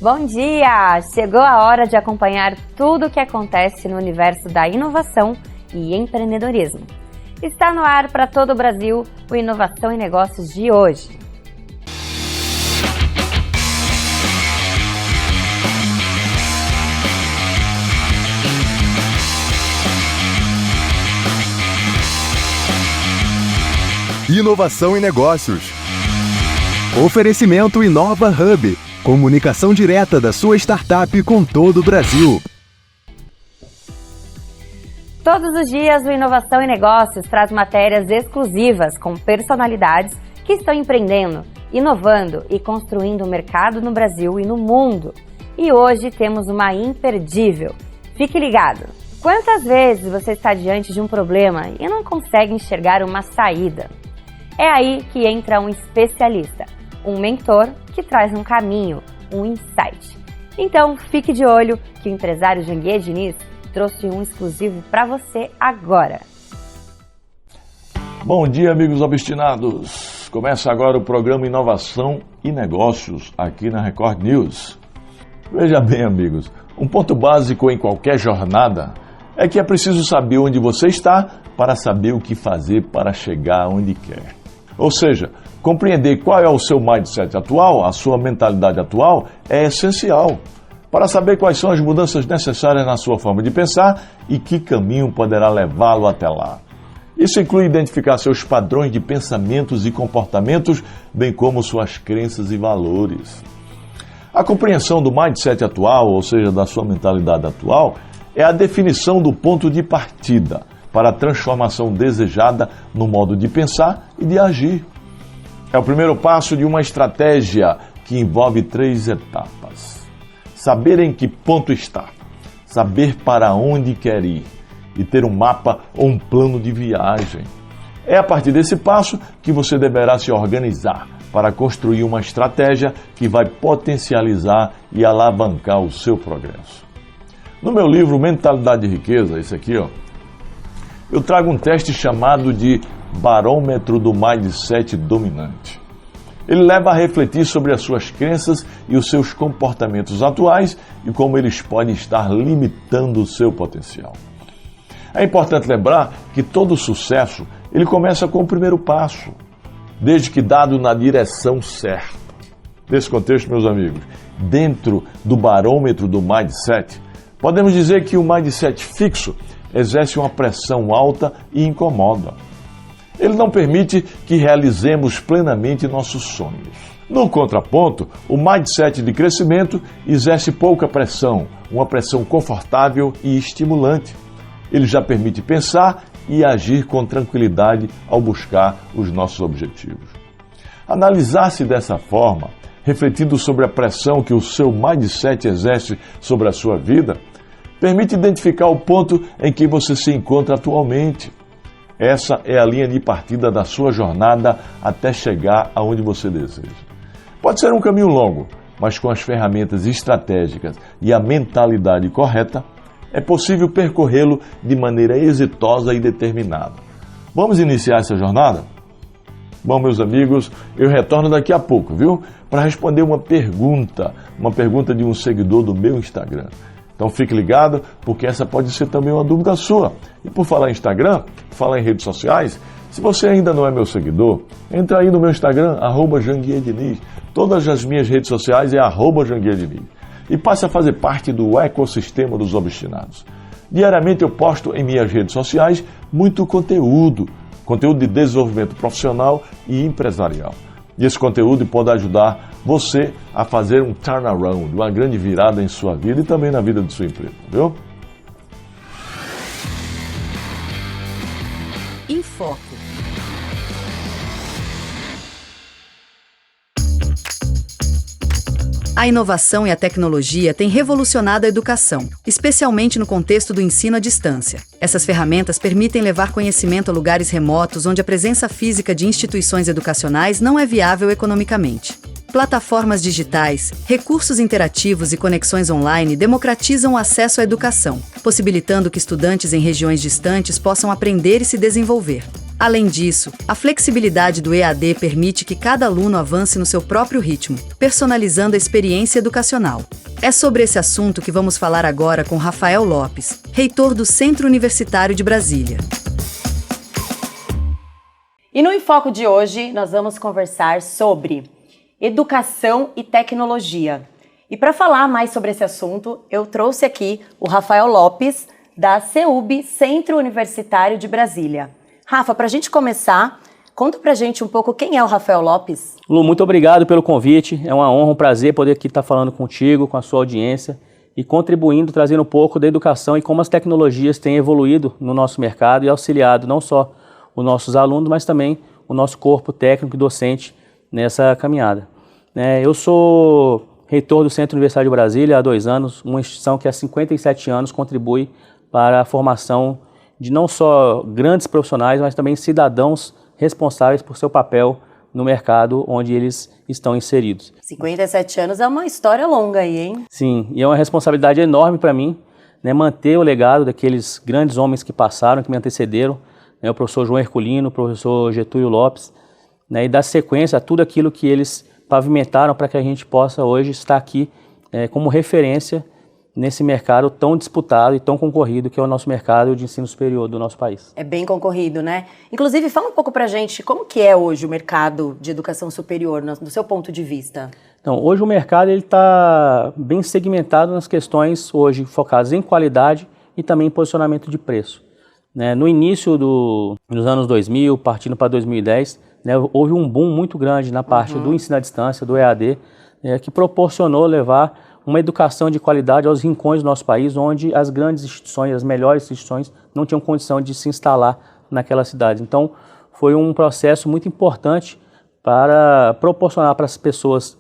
Bom dia! Chegou a hora de acompanhar tudo o que acontece no universo da inovação e empreendedorismo. Está no ar para todo o Brasil o Inovação e Negócios de hoje. Inovação e Negócios. Oferecimento Inova Hub. Comunicação direta da sua startup com todo o Brasil. Todos os dias o Inovação e Negócios traz matérias exclusivas com personalidades que estão empreendendo, inovando e construindo o mercado no Brasil e no mundo. E hoje temos uma imperdível. Fique ligado! Quantas vezes você está diante de um problema e não consegue enxergar uma saída? É aí que entra um especialista, um mentor que traz um caminho, um insight. Então, fique de olho que o empresário Janguier Diniz trouxe um exclusivo para você agora. Bom dia, amigos obstinados. Começa agora o programa Inovação e Negócios aqui na Record News. Veja bem, amigos, um ponto básico em qualquer jornada é que é preciso saber onde você está para saber o que fazer para chegar onde quer. Ou seja, compreender qual é o seu mindset atual, a sua mentalidade atual, é essencial para saber quais são as mudanças necessárias na sua forma de pensar e que caminho poderá levá-lo até lá. Isso inclui identificar seus padrões de pensamentos e comportamentos, bem como suas crenças e valores. A compreensão do mindset atual, ou seja, da sua mentalidade atual, é a definição do ponto de partida para a transformação desejada no modo de pensar e de agir. É o primeiro passo de uma estratégia que envolve 3 etapas. Saber em que ponto está, saber para onde quer ir e ter um mapa ou um plano de viagem. É a partir desse passo que você deverá se organizar para construir uma estratégia que vai potencializar e alavancar o seu progresso. No meu livro Mentalidade de Riqueza, esse aqui, eu trago um teste chamado de Barômetro do Mindset Dominante. Ele leva a refletir sobre as suas crenças e os seus comportamentos atuais e como eles podem estar limitando o seu potencial. É importante lembrar que todo sucesso ele começa com o primeiro passo, desde que dado na direção certa. Nesse contexto, meus amigos, dentro do barômetro do mindset, podemos dizer que o mindset fixo exerce uma pressão alta e incomoda. Ele não permite que realizemos plenamente nossos sonhos. No contraponto, o mindset de crescimento exerce pouca pressão, uma pressão confortável e estimulante. Ele já permite pensar e agir com tranquilidade ao buscar os nossos objetivos. Analisar-se dessa forma, refletindo sobre a pressão que o seu mindset exerce sobre a sua vida, permite identificar o ponto em que você se encontra atualmente. Essa é a linha de partida da sua jornada até chegar aonde você deseja. Pode ser um caminho longo, mas com as ferramentas estratégicas e a mentalidade correta, é possível percorrê-lo de maneira exitosa e determinada. Vamos iniciar essa jornada? Bom, meus amigos, eu retorno daqui a pouco, viu? Para responder uma pergunta de um seguidor do meu Instagram. Então fique ligado, porque essa pode ser também uma dúvida sua. E por falar em Instagram, falar em redes sociais, se você ainda não é meu seguidor, entra aí no meu Instagram, @JanguierDiniz. Todas as minhas redes sociais é @JanguierDiniz. E passe a fazer parte do ecossistema dos obstinados. Diariamente eu posto em minhas redes sociais muito conteúdo de desenvolvimento profissional e empresarial. E esse conteúdo pode ajudar você a fazer um turnaround, uma grande virada em sua vida e também na vida de sua empresa, viu? Em Foco. A inovação e a tecnologia têm revolucionado a educação, especialmente no contexto do ensino à distância. Essas ferramentas permitem levar conhecimento a lugares remotos onde a presença física de instituições educacionais não é viável economicamente. Plataformas digitais, recursos interativos e conexões online democratizam o acesso à educação, possibilitando que estudantes em regiões distantes possam aprender e se desenvolver. Além disso, a flexibilidade do EAD permite que cada aluno avance no seu próprio ritmo, personalizando a experiência educacional. É sobre esse assunto que vamos falar agora com Rafael Lopes, reitor do Centro Universitário de Brasília. E no Enfoco de hoje, nós vamos conversar sobre educação e tecnologia. E para falar mais sobre esse assunto, eu trouxe aqui o Rafael Lopes, da CEUB, Centro Universitário de Brasília. Rafa, para a gente começar, conta para a gente um pouco quem é o Rafael Lopes. Lu, muito obrigado pelo convite. É uma honra, um prazer poder aqui estar falando contigo, com a sua audiência e contribuindo, trazendo um pouco da educação e como as tecnologias têm evoluído no nosso mercado e auxiliado não só os nossos alunos, mas também o nosso corpo técnico e docente nessa caminhada. Eu sou reitor do Centro Universitário de Brasília há 2 anos, uma instituição que há 57 anos contribui para a formação de não só grandes profissionais, mas também cidadãos responsáveis por seu papel no mercado onde eles estão inseridos. 57 anos é uma história longa aí, hein? Sim, e é uma responsabilidade enorme para mim, manter o legado daqueles grandes homens que passaram, que me antecederam, o professor João Herculino, o professor Getúlio Lopes, e dar sequência a tudo aquilo que eles pavimentaram para que a gente possa hoje estar aqui como referência nesse mercado tão disputado e tão concorrido que é o nosso mercado de ensino superior do nosso país. É bem concorrido, né? Inclusive, fala um pouco pra gente como que é hoje o mercado de educação superior, do seu ponto de vista. Então, hoje o mercado está bem segmentado nas questões hoje focadas em qualidade e também em posicionamento de preço. No início dos anos 2000, partindo para 2010, houve um boom muito grande na parte do ensino à distância, do EAD, que proporcionou levar uma educação de qualidade aos rincões do nosso país, onde as grandes instituições, as melhores instituições, não tinham condição de se instalar naquela cidade. Então, foi um processo muito importante para proporcionar para as pessoas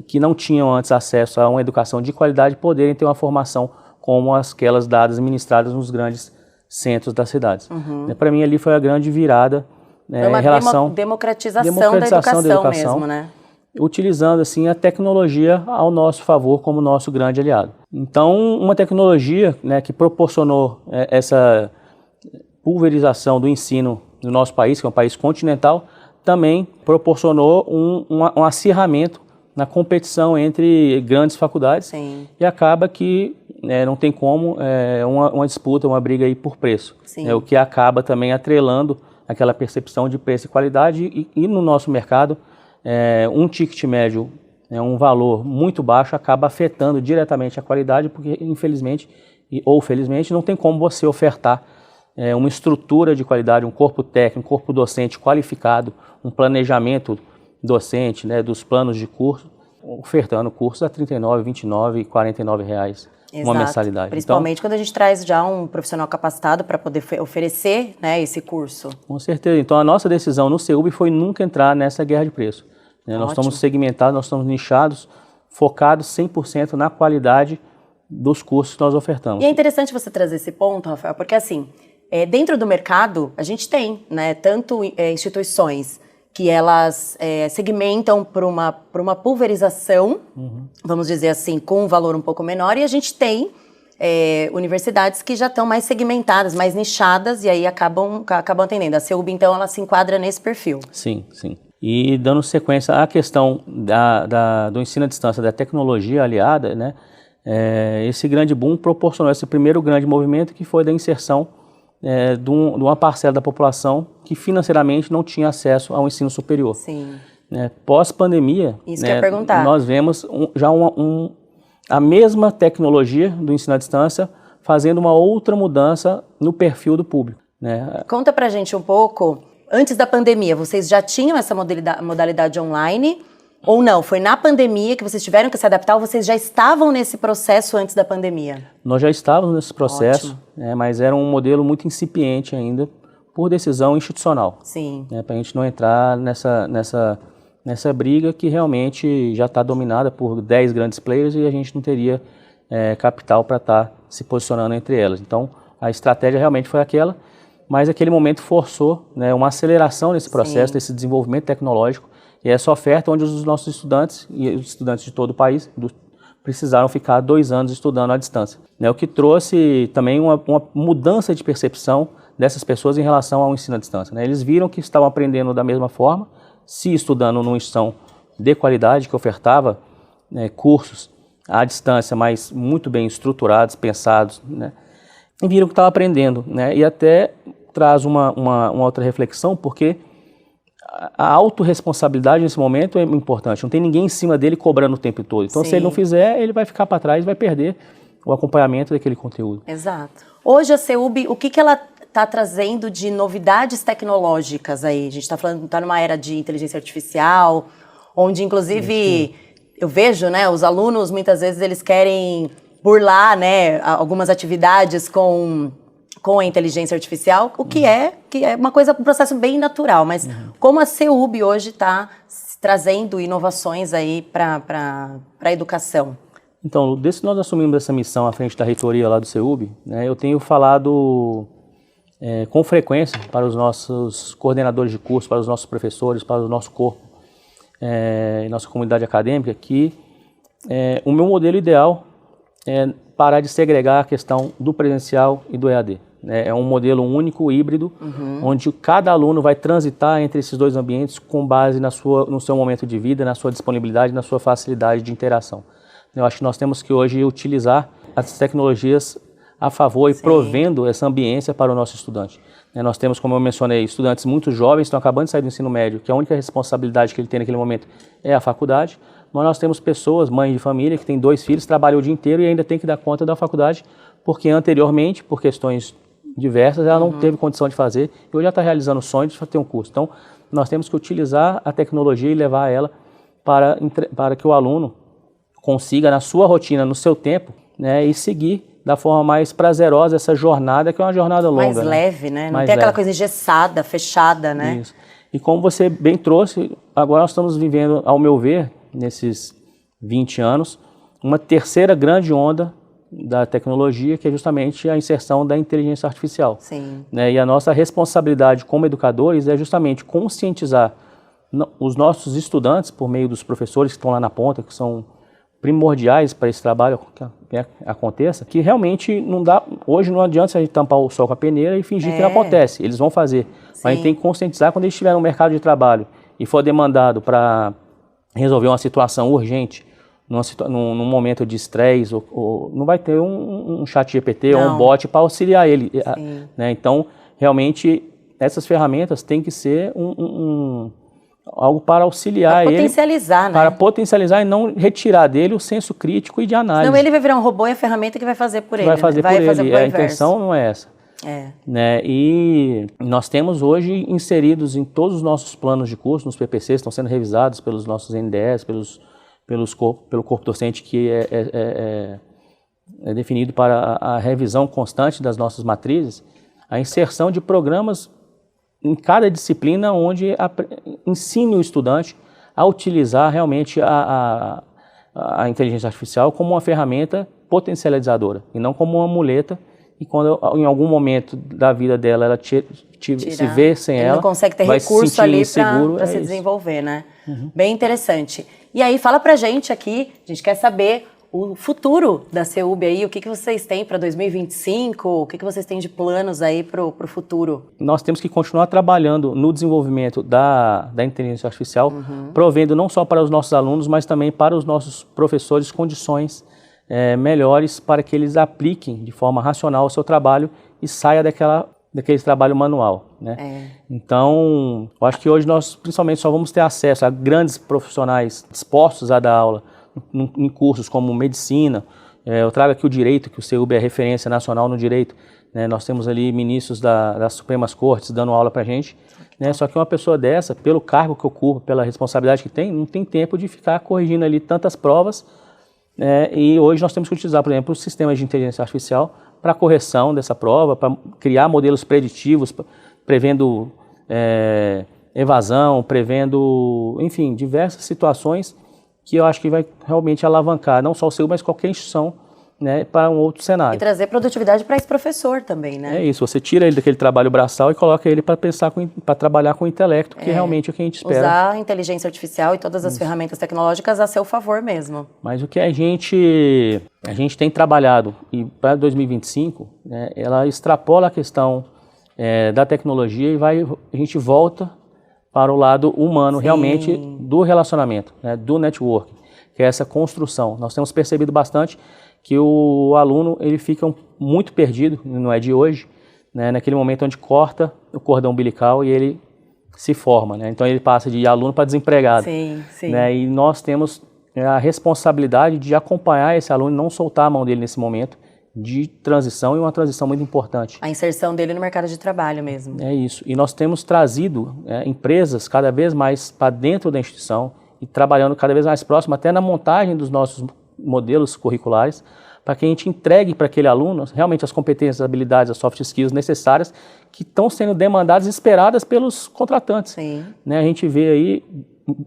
que não tinham antes acesso a uma educação de qualidade poderem ter uma formação como aquelas dadas e ministradas nos grandes centros das cidades. Para mim, ali foi a grande virada foi uma em relação democratização da educação mesmo, né? Utilizando assim a tecnologia ao nosso favor como nosso grande aliado. Então, uma tecnologia que proporcionou essa pulverização do ensino no nosso país, que é um país continental, também proporcionou um acirramento na competição entre grandes faculdades. Sim. E acaba que não tem como uma disputa, uma briga aí por preço. Sim. O que acaba também atrelando aquela percepção de preço e qualidade e no nosso mercado um ticket médio, um valor muito baixo, acaba afetando diretamente a qualidade, porque infelizmente ou felizmente não tem como você ofertar uma estrutura de qualidade, um corpo técnico, um corpo docente qualificado, um planejamento docente, dos planos de curso, ofertando cursos a R$ 39, R$ 29 e R$ 49 uma mensalidade. Principalmente quando a gente traz já um profissional capacitado para poder oferecer esse curso. Com certeza. Então a nossa decisão no CEUB foi nunca entrar nessa guerra de preço. Nós estamos segmentados, nós estamos nichados, focados 100% na qualidade dos cursos que nós ofertamos. E é interessante você trazer esse ponto, Rafael, porque assim, dentro do mercado a gente tem tanto instituições que elas segmentam para uma pulverização, vamos dizer assim, com um valor um pouco menor, e a gente tem universidades que já estão mais segmentadas, mais nichadas, e aí acabam atendendo. A CEUB, então, ela se enquadra nesse perfil. Sim, sim. E dando sequência à questão do ensino à distância, da tecnologia aliada, esse grande boom proporcionou esse primeiro grande movimento que foi da inserção de uma parcela da população que financeiramente não tinha acesso ao ensino superior. Sim. Pós-pandemia, isso que eu ia perguntar. Nós vemos já a mesma tecnologia do ensino à distância fazendo uma outra mudança no perfil do público. Conta pra gente um pouco, antes da pandemia, vocês já tinham essa modalidade online ou não? Foi na pandemia que vocês tiveram que se adaptar ou vocês já estavam nesse processo antes da pandemia? Nós já estávamos nesse processo, mas era um modelo muito incipiente ainda, por decisão institucional. Sim. Para a gente não entrar nessa briga que realmente já está dominada por 10 grandes players e a gente não teria capital para estar se posicionando entre elas. Então, a estratégia realmente foi aquela, mas aquele momento forçou uma aceleração nesse processo, desse desenvolvimento tecnológico, E essa oferta onde os nossos estudantes, e os estudantes de todo o país, precisaram ficar 2 anos estudando à distância. O que trouxe também uma mudança de percepção dessas pessoas em relação ao ensino à distância. Eles viram que estavam aprendendo da mesma forma, se estudando numa instituição de qualidade, que ofertava cursos à distância, mas muito bem estruturados, pensados, e viram que estavam aprendendo. E até traz uma outra reflexão, porque a autorresponsabilidade nesse momento é importante. Não tem ninguém em cima dele cobrando o tempo todo. Então, Sim. se ele não fizer, ele vai ficar para trás e vai perder o acompanhamento daquele conteúdo. Exato. Hoje a CEUB, o que ela está trazendo de novidades tecnológicas aí? A gente está numa era de inteligência artificial, onde inclusive eu vejo, os alunos muitas vezes eles querem burlar, algumas atividades com a inteligência artificial, o que é uma coisa, um processo bem natural, mas como a CEUB hoje está trazendo inovações aí para a educação? Então, desde que nós assumimos essa missão à frente da reitoria lá do CEUB, eu tenho falado com frequência para os nossos coordenadores de curso, para os nossos professores, para o nosso corpo e nossa comunidade acadêmica, que o meu modelo ideal é parar de segregar a questão do presencial e do EAD. É um modelo único, híbrido, onde cada aluno vai transitar entre esses dois ambientes com base no seu momento de vida, na sua disponibilidade, na sua facilidade de interação. Eu acho que nós temos que hoje utilizar as tecnologias a favor e provendo essa ambiência para o nosso estudante. Nós temos, como eu mencionei, estudantes muito jovens, estão acabando de sair do ensino médio, que a única responsabilidade que ele tem naquele momento é a faculdade, mas nós temos pessoas, mães de família, que têm 2 filhos, trabalham o dia inteiro e ainda tem que dar conta da faculdade, porque anteriormente, por questões diversas, ela não teve condição de fazer e hoje ela está realizando o sonho de ter um curso. Então, nós temos que utilizar a tecnologia e levar ela para que o aluno consiga, na sua rotina, no seu tempo, e seguir da forma mais prazerosa essa jornada, que é uma jornada longa. Mais leve, Não Mais tem aquela leve. coisa engessada, fechada, Isso. E como você bem trouxe, agora nós estamos vivendo, ao meu ver, nesses 20 anos, uma terceira grande onda da tecnologia, que é justamente a inserção da inteligência artificial. Sim. E a nossa responsabilidade como educadores é justamente conscientizar os nossos estudantes, por meio dos professores que estão lá na ponta, que são primordiais para esse trabalho que aconteça, que realmente hoje não adianta a gente tampar o sol com a peneira e fingir que não acontece, eles vão fazer. Mas a gente tem que conscientizar quando eles estiverem no mercado de trabalho e for demandado para resolver uma situação urgente, num momento de estresse, ou não vai ter um chat GPT ou um bot para auxiliar ele. Então, realmente, essas ferramentas têm que ser algo para auxiliar ele. Potencializar, Para potencializar e não retirar dele o senso crítico e de análise. Senão ele vai virar um robô e a ferramenta que vai fazer por ele. Vai fazer por ele. A intenção não é essa. E nós temos hoje inseridos em todos os nossos planos de curso, nos PPCs, estão sendo revisados pelos nossos NDEs, pelo corpo docente, que é definido para a revisão constante das nossas matrizes, a inserção de programas em cada disciplina onde ensine o estudante a utilizar realmente a inteligência artificial como uma ferramenta potencializadora e não como uma muleta, e quando em algum momento da vida dela ela se vê sem ela, não consegue ter recurso ali para se desenvolver, Bem interessante. E aí, fala pra gente aqui, a gente quer saber o futuro da CEUB aí, o que vocês têm para 2025, o que vocês têm de planos aí para o futuro? Nós temos que continuar trabalhando no desenvolvimento da inteligência artificial, provendo não só para os nossos alunos, mas também para os nossos professores condições melhores para que eles apliquem de forma racional o seu trabalho e saia daquele trabalho manual. Então, eu acho que hoje nós principalmente só vamos ter acesso a grandes profissionais dispostos a dar aula em cursos como medicina. Eu trago aqui o direito, que o CEUB é referência nacional no direito. Nós temos ali ministros das Supremas Cortes dando aula para a gente. Só que uma pessoa dessa, pelo cargo que ocupa, pela responsabilidade que tem, não tem tempo de ficar corrigindo ali tantas provas. E hoje nós temos que utilizar, por exemplo, os sistemas de inteligência artificial para correção dessa prova, para criar modelos preditivos, prevendo evasão, prevendo, enfim, diversas situações que eu acho que vai realmente alavancar não só o CEUB, mas qualquer instituição né, para um outro cenário. E trazer produtividade para esse professor também, né? É isso, você tira ele daquele trabalho braçal e coloca ele para pensar, para trabalhar com o intelecto, que realmente é o que a gente espera. Usar a inteligência artificial e todas as ferramentas tecnológicas a seu favor mesmo. Mas o que a gente tem trabalhado, e para 2025, né, ela extrapola a questão da tecnologia e a gente volta para o lado humano, realmente, do relacionamento, né, do network, que é essa construção. Nós temos percebido bastante que o aluno ele fica muito perdido, não é de hoje, né, naquele momento onde corta o cordão umbilical e ele se forma, né, então ele passa de aluno para desempregado. Sim. Né, e nós temos a responsabilidade de acompanhar esse aluno e não soltar a mão dele nesse momento de transição, e uma transição muito importante. A inserção dele no mercado de trabalho mesmo. É isso, e nós temos trazido empresas cada vez mais para dentro da instituição e trabalhando cada vez mais próximo, até na montagem dos nossos modelos curriculares, para que a gente entregue para aquele aluno realmente as competências, as habilidades, as soft skills necessárias que estão sendo demandadas e esperadas pelos contratantes. Sim. Né, a gente vê aí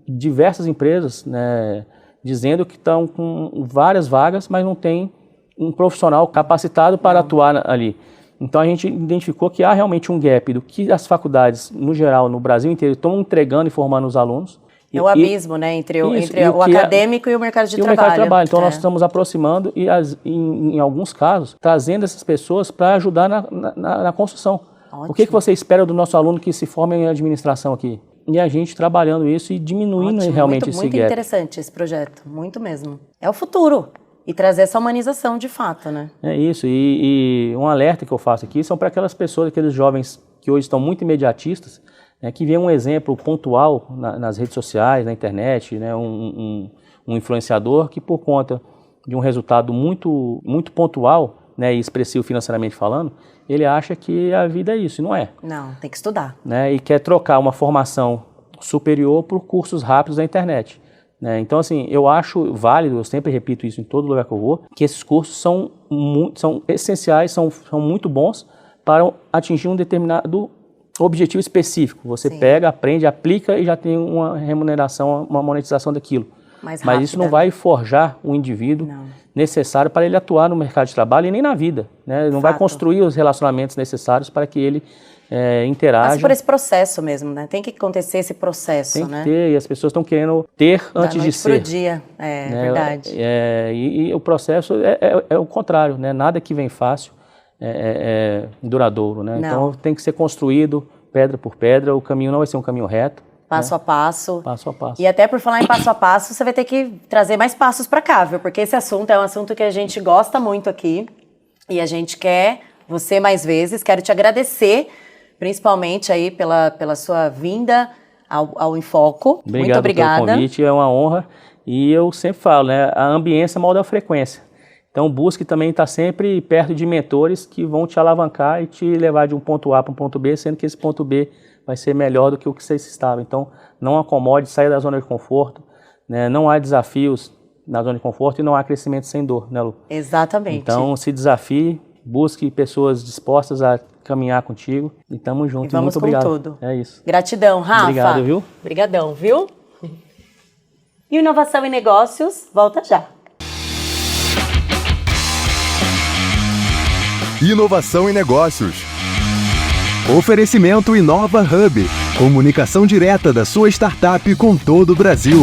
diversas empresas, né, dizendo que estão com várias vagas, mas não tem um profissional capacitado para atuar ali. Então a gente identificou que há realmente um gap do que as faculdades, no geral, no Brasil inteiro, estão entregando e formando os alunos. É o abismo, né, entre o acadêmico e o mercado de trabalho. Então nós estamos aproximando e, em alguns casos, trazendo essas pessoas para ajudar na construção. Ótimo. O que você espera do nosso aluno que se forma em administração aqui? E a gente trabalhando isso e diminuindo realmente esse gap. Muito interessante esse projeto, muito mesmo. É o futuro. E trazer essa humanização de fato, né? É isso, e um alerta que eu faço aqui são para aquelas pessoas, aqueles jovens que hoje estão muito imediatistas, né, que vêem um exemplo pontual nas redes sociais, na internet, né, um influenciador que por conta de um resultado muito, muito pontual, né, e expressivo financeiramente falando, ele acha que a vida é isso, e não é. Não, tem que estudar. Né, e quer trocar uma formação superior por cursos rápidos da internet. Então, assim, eu acho válido, eu sempre repito isso em todo lugar que eu vou, que esses cursos são essenciais, são muito bons para atingir um determinado objetivo específico. Você pega, aprende, aplica e já tem uma remuneração, uma monetização daquilo. Mas isso não vai forjar o indivíduo necessário para ele atuar no mercado de trabalho e nem na vida. Né? Não vai construir os relacionamentos necessários para que ele interaja. Passa por esse processo mesmo, né? Tem que acontecer esse processo, né? Tem que ter, e as pessoas estão querendo ter antes de ser. Pro dia, verdade. E o processo é o contrário, né? Nada que vem fácil é duradouro, né? Então tem que ser construído pedra por pedra, o caminho não vai ser um caminho reto. Passo a passo. Passo a passo. E até por falar em passo a passo, você vai ter que trazer mais passos para cá, viu? Porque esse assunto é um assunto que a gente gosta muito aqui e a gente quer você mais vezes. Quero te agradecer, principalmente aí pela sua vinda ao Infoco. Muito obrigada. Pelo convite, é uma honra. E eu sempre falo, né? A ambiência molda a frequência. Então busque também estar sempre perto de mentores que vão te alavancar e te levar de um ponto A para um ponto B, sendo que esse ponto B vai ser melhor do que o que você estava. Então não acomode, saia da zona de conforto, né? Não há desafios na zona de conforto e não há crescimento sem dor, né, Lu? Exatamente. Então se desafie, busque pessoas dispostas a caminhar contigo e tamo junto. E vamos muito obrigado. Tudo. É isso. Gratidão, Rafa. Obrigado, viu? Obrigadão, viu? E Inovação em Negócios volta já. Inovação em Negócios. Oferecimento Inova Hub. Comunicação direta da sua startup com todo o Brasil.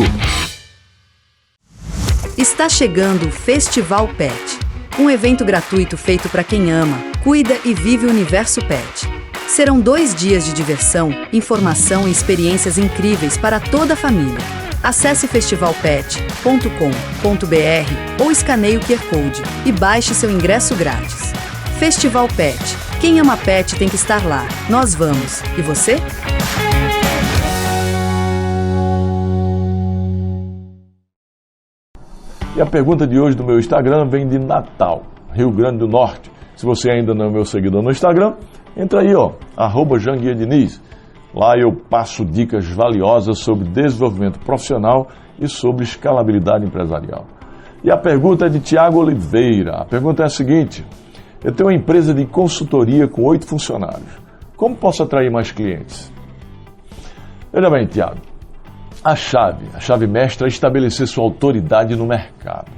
Está chegando o Festival Pet. Um evento gratuito feito para quem ama, cuida e vive o universo pet. Serão 2 dias de diversão, informação e experiências incríveis para toda a família. Acesse festivalpet.com.br ou escaneie o QR Code e baixe seu ingresso grátis. Festival Pet. Quem ama pet tem que estar lá. Nós vamos. E você? E a pergunta de hoje do meu Instagram vem de Natal, Rio Grande do Norte. Se você ainda não é meu seguidor no Instagram, entra aí, @JanguiaDiniz. Lá eu passo dicas valiosas sobre desenvolvimento profissional e sobre escalabilidade empresarial. E a pergunta é de Tiago Oliveira. A pergunta é a seguinte: eu tenho uma empresa de consultoria com 8 funcionários. Como posso atrair mais clientes? Veja bem, Tiago, a chave mestra é estabelecer sua autoridade no mercado.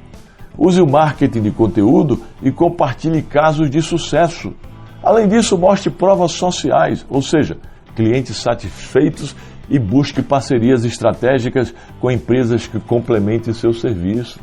Use o marketing de conteúdo e compartilhe casos de sucesso. Além disso, mostre provas sociais, ou seja, clientes satisfeitos, e busque parcerias estratégicas com empresas que complementem seu serviço.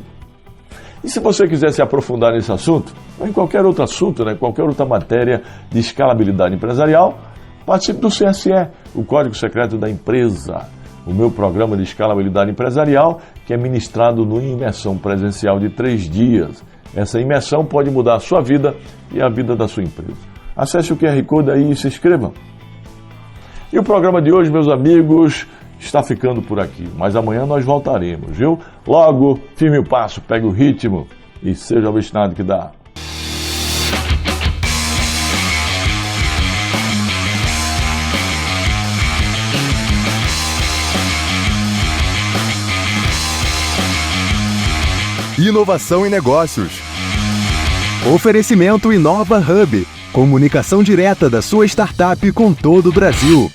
E se você quiser se aprofundar nesse assunto, ou em qualquer outro assunto, qualquer outra matéria de escalabilidade empresarial, participe do CSE, o Código Secreto da Empresa, o meu programa de escalabilidade empresarial, que é ministrado numa imersão presencial de 3 dias. Essa imersão pode mudar a sua vida e a vida da sua empresa. Acesse o QR Code aí e se inscreva. E o programa de hoje, meus amigos, está ficando por aqui. Mas amanhã nós voltaremos, viu? Logo, firme o passo, pegue o ritmo e seja obstinado que dá. Inovação em negócios. Oferecimento Inova Hub. Comunicação direta da sua startup com todo o Brasil.